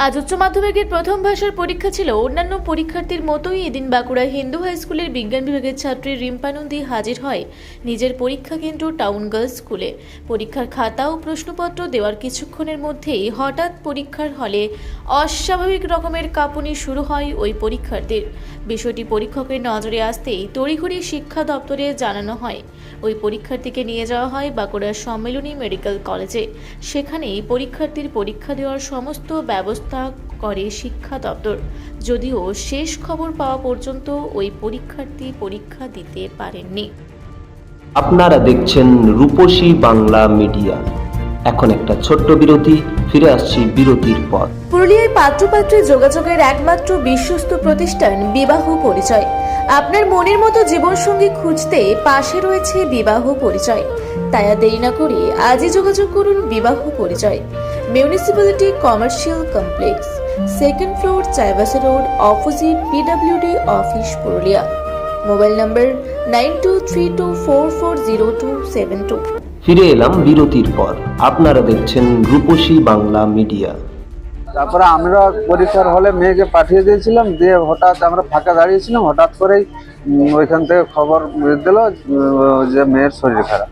আজ উচ্চ মাধ্যমিকের প্রথম ভাষার পরীক্ষা ছিল। অন্যান্য পরীক্ষার্থীর মতোই এদিন বাঁকুড়া হিন্দু হাই স্কুলের বিজ্ঞান বিভাগের ছাত্রী রিম্পা নন্দী হাজির হয় নিজের পরীক্ষা কেন্দ্র টাউন গার্লস স্কুলে। পরীক্ষার খাতা ও প্রশ্নপত্র দেওয়ার কিছুক্ষণের মধ্যেই হঠাৎ পরীক্ষার হলে অস্বাভাবিক রকমের কাঁপুনি শুরু হয় ওই পরীক্ষার্থীর। বিষয়টি পরীক্ষকের নজরে আসতেই তড়িঘড়ি শিক্ষা দপ্তরে জানানো হয়। ওই পরীক্ষার্থীকে নিয়ে যাওয়া হয় বাঁকুড়ার সম্মেলনী মেডিকেল কলেজে। সেখানেই পরীক্ষার্থীর পরীক্ষা দেওয়ার সমস্ত ব্যবস্থা করে শিক্ষা দপ্তর। যদিও শেষ খবর পাওয়া পর্যন্ত ওই পরীক্ষার্থী পরীক্ষা দিতে পারেননি। আপনারা দেখছেন রূপসী বাংলা মিডিয়া। এখন একটা ছোট্ট বিরতি, ফিরে আসছি বিরতির পর। পুরুলিয়ায় পাত্রপাত্রী যোগাযোগের একমাত্র বিশ্বস্ত প্রতিষ্ঠান বিবাহ পরিচয়। আপনার মনের মতো জীবনসঙ্গী খুঁজতে পাশে রয়েছে বিবাহ পরিচয়। তাই আর দেরি না করে আজই যোগাযোগ করুন বিবাহ পরিচয়। Municipality commercial complex, second floor, Chaibasa road, opposite PWD office, Purulia. Mobile নম্বর 9232440272। ফিরে এলাম বিরতির পর। আপনারা দেখছেন রূপসী বাংলা মিডিয়া। তারপরে আমরা পরীক্ষার হলে মেয়েকে পাঠিয়ে দিয়েছিলাম, দিয়ে হঠাৎ আমরা ফাঁকা দাঁড়িয়েছিলাম, হঠাৎ করেই ওইখান থেকে খবর দিল যে মেয়ের শরীর খারাপ।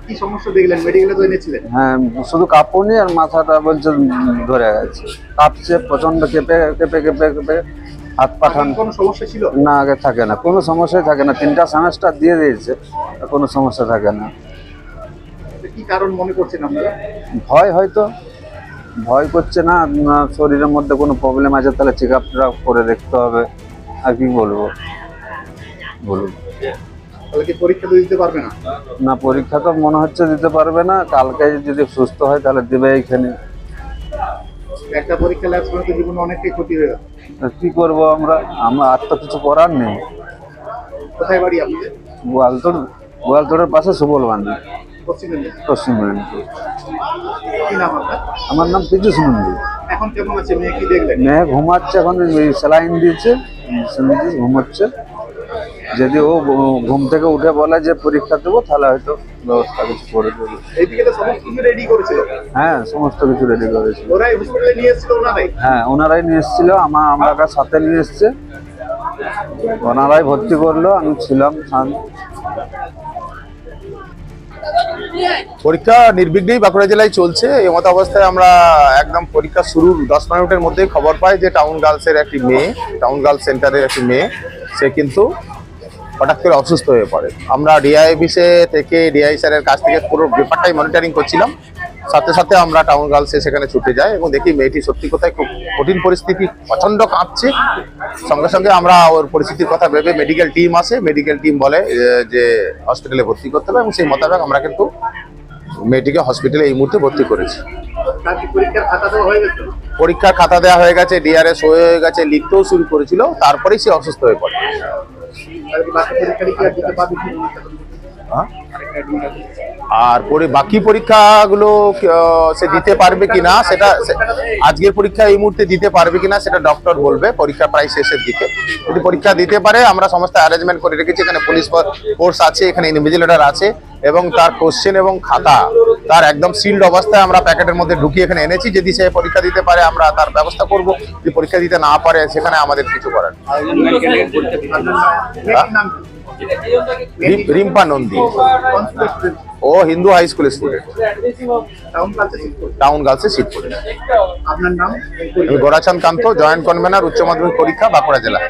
কি সমস্যা দেখলেন? মেডিকেলে তো এনেছিলেন? হ্যাঁ, শুধু কাঁপুনি আর মাথাটা বলছে ধরে গেছে, কাঁপছে প্রচন্ড, কেঁপে কেঁপে কেঁপে কেঁপে হাত পাঠান। কোনো সমস্যা ছিল না, আগে থাকে না, কোনো সমস্যাই থাকে না। 3টা সেমেস্টার দিয়ে দিয়েছে, কোনো সমস্যা থাকে না। কি কারণ মনে করছেন আপনারা? ভয়, হয়তো ভয় করছে না, শরীরের মধ্যে কোনো প্রবলেম আছে, তাহলে চেক আপটা করে দেখতে হবে। আর কি বলবো, বলুন। তাহলে কি পরীক্ষা দিতে পারবে না? না, পরীক্ষা তো মনে হচ্ছে দিতে পারবে না। কালকে যদি সুস্থ হয় তাহলে দেবে এইখানে। একটা পরীক্ষা ল্যাপস করে তো জীবনে অনেকটাই ক্ষতি হয়ে গেল। কি করবো আমরা আর তো কিছু করার নেই। কোথায় বাড়ি আপনাদের? গোয়ালতোড়ের পাশে সুবলবান্ধি, পশ্চিম মেদিনীপুর। কি নাম আপনার? আমার নাম পীযূষ নন্দী। এখন কেমন আছে মেয়ে? কি দেখলেন? মেয়ে ঘুমাচ্ছে, এখন স্যালাইন দিয়েছে, ঘুমাচ্ছে। যদি ও ঘুম থেকে উঠে বলে যে পরীক্ষা দেবো, তাহলে হয়তো ব্যবস্থা কিছু করে দেবো। এইদিকে তো সমস্ত কিছু রেডি করেছিল। হ্যাঁ, সমস্ত কিছু রেডি করেছিল। ওরাই হসপিটালে নিয়ে এসেছিল ওনারাই? হ্যাঁ, ওনারাই নিয়ে এসেছিল। আমরা সাথে নিয়ে এসছে, ওনারাই ভর্তি করলো, আমি ছিলাম। পরীক্ষা নির্বিঘ্নেই বাঁকুড়া জেলায় চলছে। এই মতো অবস্থায় আমরা একদম পরীক্ষা শুরুর 10 মিনিটের মধ্যেই খবর পাই যে টাউন গার্লসের একটি মেয়ে, টাউন গার্লস সেন্টারের একটি মেয়ে, সে কিন্তু হঠাৎ করে অসুস্থ হয়ে পড়ে। আমরা ডিআই অফিসে থেকে, ডিআই স্যারের কাছ থেকে পুরো ব্যাপারটাই মনিটরিং করছিলাম। সাথে সাথে আমরা টাউন গার্লসে সেখানে ছুটে যাই এবং দেখি মেয়েটি সত্যি কথায় খুব কঠিন পরিস্থিতি, প্রচণ্ড কাঁপছে। সঙ্গে সঙ্গে আমরা ওর পরিস্থিতির কথা ভেবে মেডিকেল টিম আসে। মেডিকেল টিম বলে যে হসপিটালে ভর্তি করতে হবে এবং সেই মোতাবেক আমরা কিন্তু মেয়েটিকে হসপিটালে এই মুহূর্তে ভর্তি করেছি। পরীক্ষার খাতা দেওয়া হয়ে গেছে? পরীক্ষার খাতা দেওয়া হয়ে গেছে, ডিআরএস হয়ে গেছে, লিখতেও শুরু করেছিল, তারপরেই সে অসুস্থ হয়ে পড়ে। আর বাকি পরীক্ষাগুলো সে দিতে পারবে কিনা, সেটা আজকের পরীক্ষা এই মুহূর্তে দিতে পারবে কিনা সেটা ডক্টর বলবে পরীক্ষা প্রায় শেষের দিকে। যদি পরীক্ষা দিতে পারে, আমরা সমস্ত অ্যারেঞ্জমেন্ট করে রেখেছি। এখানে পুলিশ ফোর্স আছে, এখানে ইনভিজিলেটর আছে এবং তার কোশ্চেন এবং খাতা তার একদম সিল্ড অবস্থায় আমরা প্যাকেটের মধ্যে ঢুকিয়ে এখানে এনেছি। যদি সে পরীক্ষা দিতে পারে আমরা তার ব্যবস্থা করব, যদি পরীক্ষা দিতে না পারে সেখানে আমাদের কিছু করার। রিম্পা নন্দী, ও Hindu high school student, town গার্লসে সিট করে। আপনার নাম? গোরাচাঁদ কান্ত, জয়েন্ট কনভেনার, উচ্চ মাধ্যমিক পরীক্ষা, বাঁকুড়া জেলা।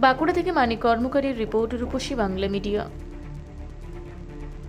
বাঁকুড়া থেকে মানিক কর্মকারীর রিপোর্ট, রূপসী বাংলা মিডিয়া।